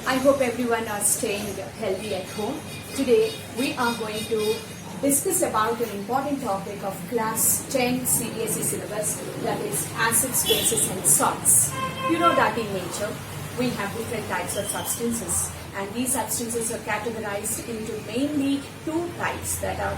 I hope everyone are staying healthy at home. Today we are going to discuss about an important topic of class 10 CBSE syllabus, that is acids, bases and salts. You know that in nature we have different types of substances, and these substances are categorized into mainly two types, that are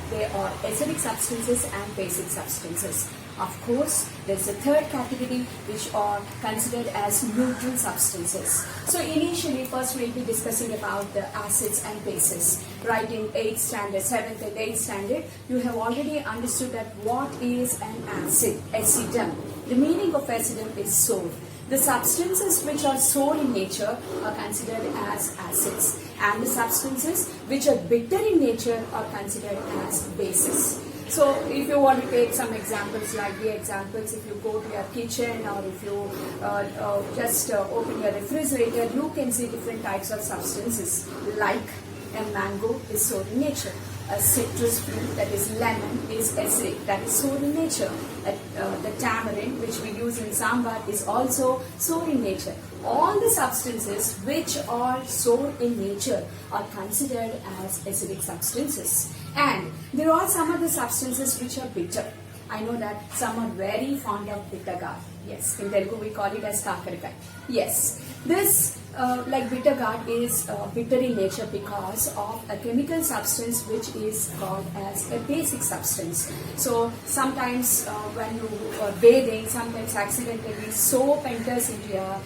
acidic substances and basic substances. Of course, there's a third category which are considered as neutral substances. So initially, first we'll be discussing about the acids and bases. Right in 8th standard, 7th and 8th standard, you have already understood that what is an acid, acidum. The meaning of acidum is sour. The substances which are sour in nature are considered as acids, and the substances which are bitter in nature are considered as bases. So if you want to take some examples, like the examples, if you go to your kitchen or if you just open your refrigerator, you can see different types of substances. Like a mango is sour in nature. A citrus fruit, that is lemon, is acidic, that is sour in nature. The tamarind, which we use in sambar, is also sour in nature. All the substances which are sour in nature are considered as acidic substances. And there are some other substances which are bitter. I know that some are very fond of bitter gourd. Yes, in Telugu we call it as kakarakai. Yes, this like bitter gourd is bitter in nature because of a chemical substance which is called as a basic substance. So sometimes when you are bathing, sometimes accidentally soap enters into your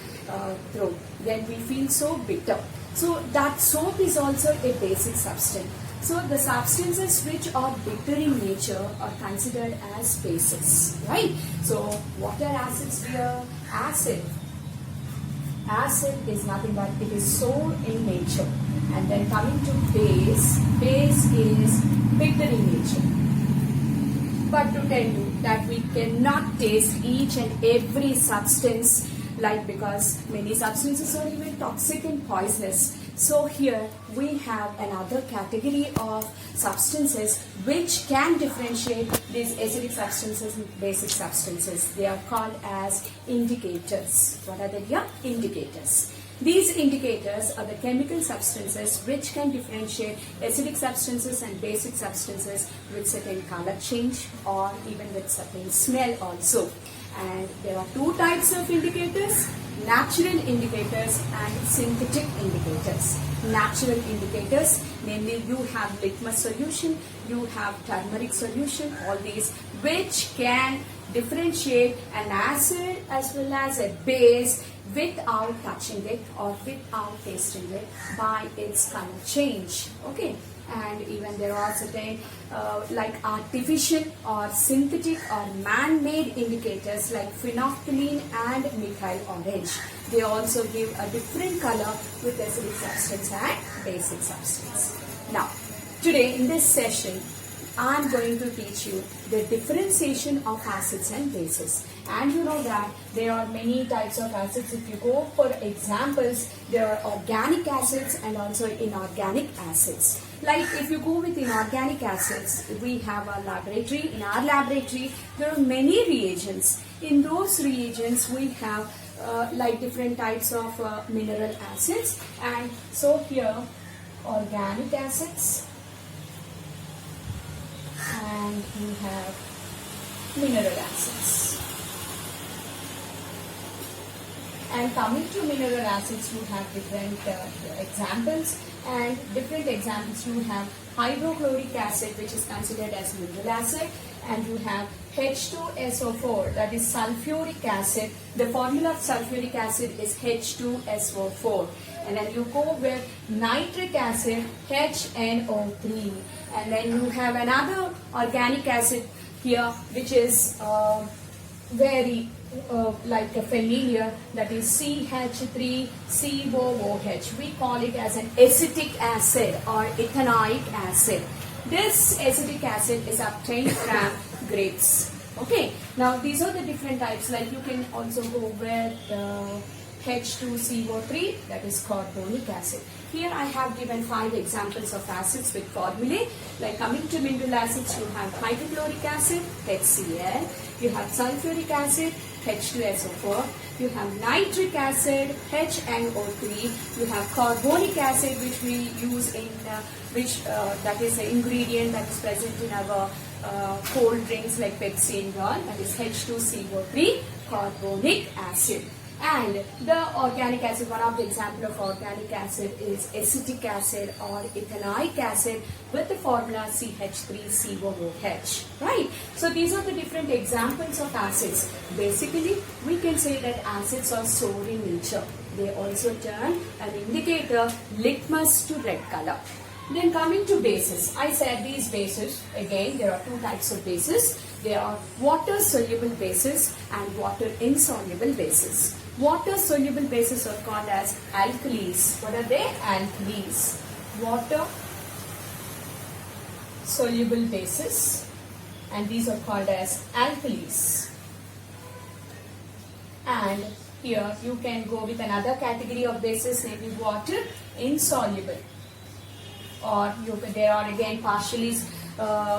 throat. Then we feel so bitter. So that soap is also a basic substance. So the substances which are bitter in nature are considered as bases, right? So what are acids here? Acid is nothing but it is sour in nature. And then coming to base is bitter in nature. But to tell you that we cannot taste each and every substance, like, because many substances are even toxic and poisonous. So here we have another category of substances which can differentiate these acidic substances and basic substances. They are called as indicators. What are they here? Indicators. These indicators are the chemical substances which can differentiate acidic substances and basic substances with certain color change or even with certain smell also. And there are two types of indicators: natural indicators and synthetic indicators. Natural indicators, namely you have litmus solution, you have turmeric solution, all these which can differentiate an acid as well as a base without touching it or without tasting it by its color change. Okay. And even there are certain like artificial or synthetic or man-made indicators like phenolphthalein and methyl orange. They also give a different color with acidic substance and basic substance. Now, today in this session, I am going to teach you the differentiation of acids and bases. And you know that there are many types of acids. If you go for examples, there are organic acids and also inorganic acids. Like if you go with inorganic acids, we have a laboratory. In our laboratory, there are many reagents. In those reagents, we have like different types of mineral acids. And so here, organic acids, and we have mineral acids. And coming to mineral acids, you have different examples, and different examples you have hydrochloric acid, which is considered as mineral acid, and you have H2SO4, that is sulfuric acid. The formula of sulfuric acid is H2SO4. And then you go with nitric acid, HNO3. And then you have another organic acid here, which is very like familiar, that is CH3COOH. We call it as an acetic acid or ethanoic acid. This acetic acid is obtained from grapes. Okay, now these are the different types. Like you can also go with H2CO3, that is carbonic acid. Here I have given 5 examples of acids with formulae. Like coming to mineral acids, you have hydrochloric acid, HCl. You have sulfuric acid, H2SO4. You have nitric acid, HNO3. You have carbonic acid, which we use in that is the ingredient that is present in our cold drinks like Pepsi and all. That is H2CO3, carbonic acid. And the organic acid, one of the example of organic acid is acetic acid or ethanoic acid with the formula CH3COOH, right? So these are the different examples of acids. Basically, we can say that acids are sour in nature. They also turn an indicator litmus to red color. Then coming to bases, I said these bases, again there are 2 types of bases. There are water soluble bases and water insoluble bases. Water soluble bases are called as alkalis. What are they? Alkalis. Water soluble bases, and these are called as alkalis. And here you can go with another category of bases, namely water insoluble. Or there are again partially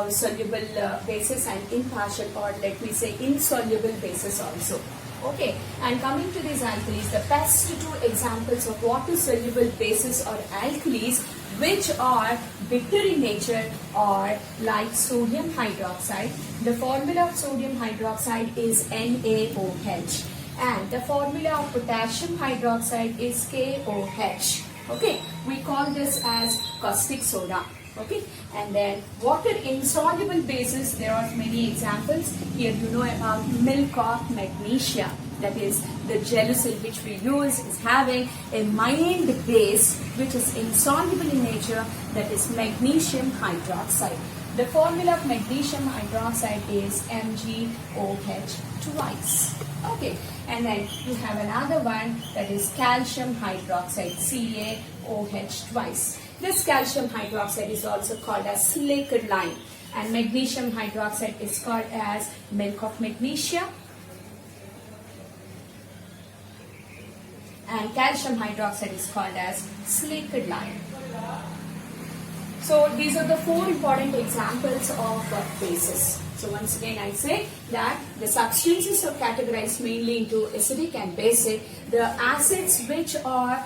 soluble bases and impartial, or let me say insoluble bases also. Okay, and coming to these alkalis, the best 2 examples of water soluble bases or alkalis which are bitter in nature are like sodium hydroxide. The formula of sodium hydroxide is NaOH, and the formula of potassium hydroxide is KOH. Okay, we call this as caustic soda. Okay, and then water insoluble bases, there are many examples. Here you know about milk of magnesia, that is the gelycol which we use is having a mined base which is insoluble in nature, that is magnesium hydroxide. The formula of magnesium hydroxide is MgOH twice. Okay, and then you have another one, that is calcium hydroxide, CaOH twice. This calcium hydroxide is also called as slaked lime, and magnesium hydroxide is called as milk of magnesia, and calcium hydroxide is called as slaked lime. So these are the 4 important examples of bases. So once again I say that the substances are categorized mainly into acidic and basic. The acids which are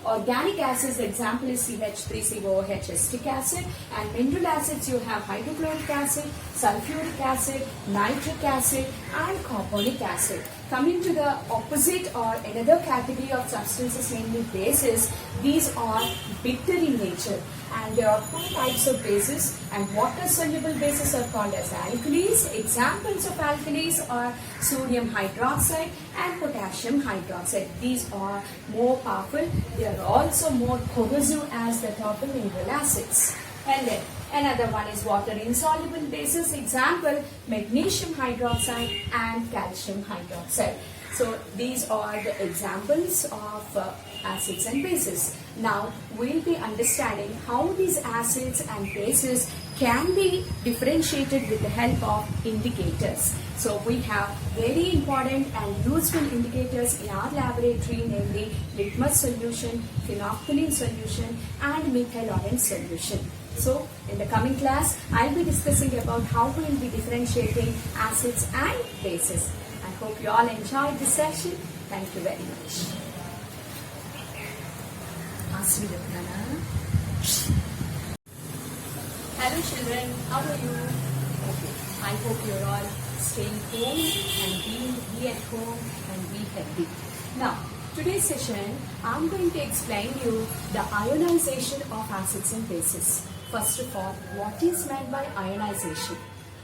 organic acids, the example is CH3COOH acetic acid, and mineral acids you have hydrochloric acid, sulfuric acid, nitric acid and carbonic acid. Coming to the opposite or another category of substances, namely bases, these are bitter in nature, and there are 2 types of bases, and water soluble bases are called as alkalis. Examples of alkalis are sodium hydroxide and potassium hydroxide. These are more powerful. They are also more corrosive as the total mineral acids. And then another one is water insoluble bases. Example, magnesium hydroxide and calcium hydroxide. So these are the examples of acids and bases. Now we'll be understanding how these acids and bases can be differentiated with the help of indicators. So we have very important and useful indicators in our laboratory, namely litmus solution, phenolphthalein solution and methyl orange solution. So in the coming class, I'll be discussing about how we will be differentiating acids and bases. I hope you all enjoyed this session. Thank you very much. Hello children, how are you? Okay. I hope you're all staying home and be at home and be healthy. Now, today's session, I'm going to explain you the ionization of acids and bases. First of all, what is meant by ionization?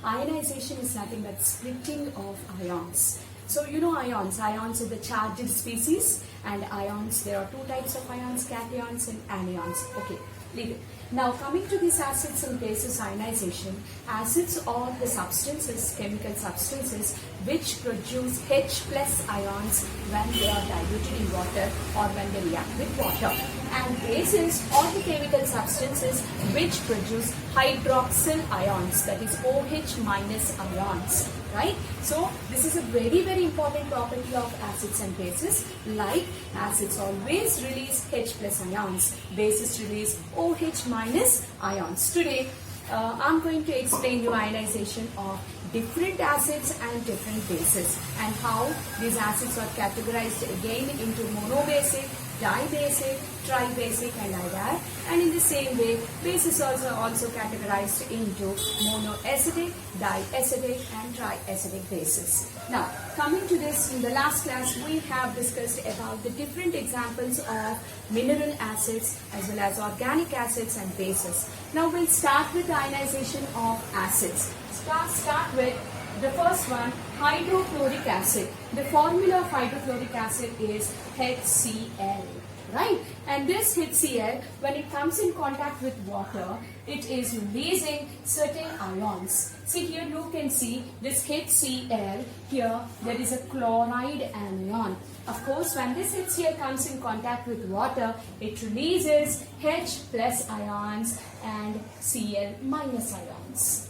Ionization is nothing but splitting of ions. So you know ions. Ions are the charged species, and ions, there are 2 types of ions, cations and anions. Okay, leave it. Now coming to these acids and bases ionization, acids are the substances, chemical substances which produce H plus ions when they are diluted in water or when they react with water. And bases are the chemical substances which produce hydroxyl ions, that is OH minus ions, right? So this is a very important property of acids and bases. Like acids always release H plus ions, bases release OH minus ions. Today I'm going to explain you ionization of different acids and different bases and how these acids are categorized again into monobasic, dibasic, tribasic and like that. And in the same way, bases are also categorized into monoacidic, diacidic and triacidic bases. Now, coming to this, in the last class we have discussed about the different examples of mineral acids as well as organic acids and bases. Now we'll start with the ionization of acids. Start with the first one, hydrochloric acid. The formula of hydrochloric acid is HCl, right? And this HCl, when it comes in contact with water, it is releasing certain ions. See here, you can see this HCl, here there is a chloride anion. Of course, when this HCl comes in contact with water, it releases H plus ions and Cl minus ions.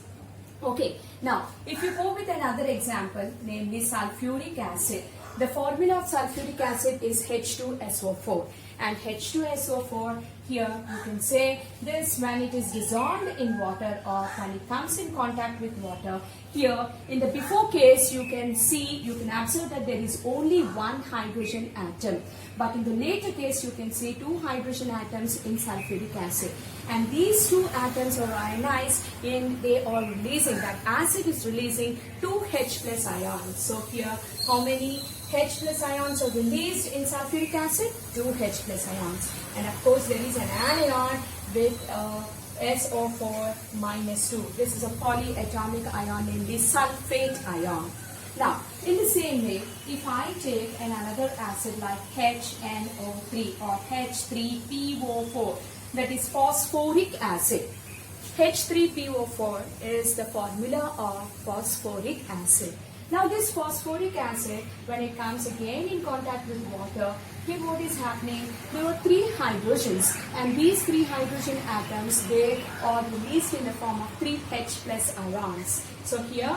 Okay, now if you go with another example, namely sulfuric acid, the formula of sulfuric acid is H2SO4, and H2SO4 here you can say this when it is dissolved in water or when it comes in contact with water. Here in the before case you can observe that there is only one hydrogen atom, but in the later case you can see two hydrogen atoms in sulfuric acid, and these two atoms are ionized and they are releasing, that acid is releasing two H plus ions. So here how many H plus ions are released in sulfuric acid? 2 H plus ions. And of course there is an anion with SO4 minus 2. This is a polyatomic ion named the sulfate ion. Now, in the same way, if I take another acid like HNO3 or H3PO4, that is phosphoric acid. H3PO4 is the formula of phosphoric acid. Now this phosphoric acid, when it comes again in contact with water, here what is happening? There are 3 hydrogens, and these 3 hydrogen atoms, they are released in the form of 3 H plus ions. So here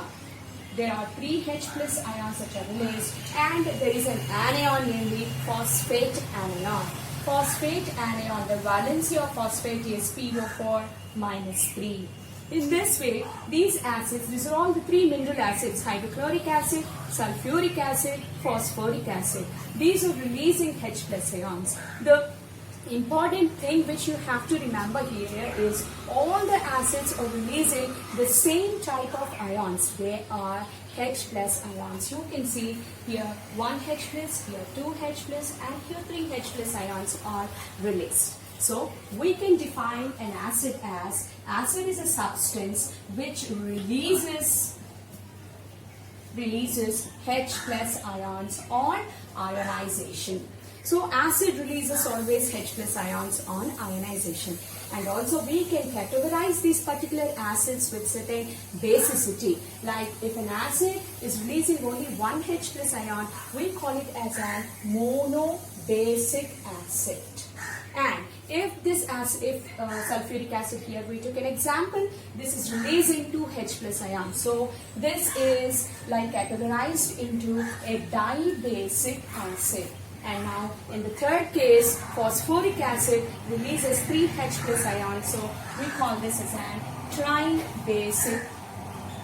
there are 3 H plus ions that are released, and there is an anion, namely phosphate anion. Phosphate anion, the valency of phosphate is PO4 minus 3. In this way, these acids, these are all the 3 mineral acids, hydrochloric acid, sulfuric acid, phosphoric acid. These are releasing H plus ions. The important thing which you have to remember here is all the acids are releasing the same type of ions. They are H plus ions. You can see here 1 H plus, here 2 H plus, and here 3 H plus ions are released. So we can define an acid as, acid is a substance which releases H plus ions on ionization. So acid releases always H plus ions on ionization. And also we can categorize these particular acids with certain basicity. Like if an acid is releasing only 1 H plus ion, we call it as a monobasic acid. And if this acid, sulfuric acid here, we took an example, this is releasing 2 H plus ions. So this is like categorized into a dibasic acid. And now in the third case, phosphoric acid releases 3 H plus ions. So we call this as an tribasic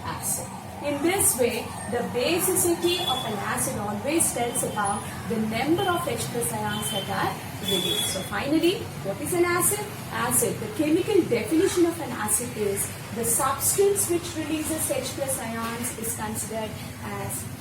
acid. In this way, the basicity of an acid always tells about the number of H plus ions that are released. So finally, what is an acid? Acid, the chemical definition of an acid is the substance which releases H plus ions is considered as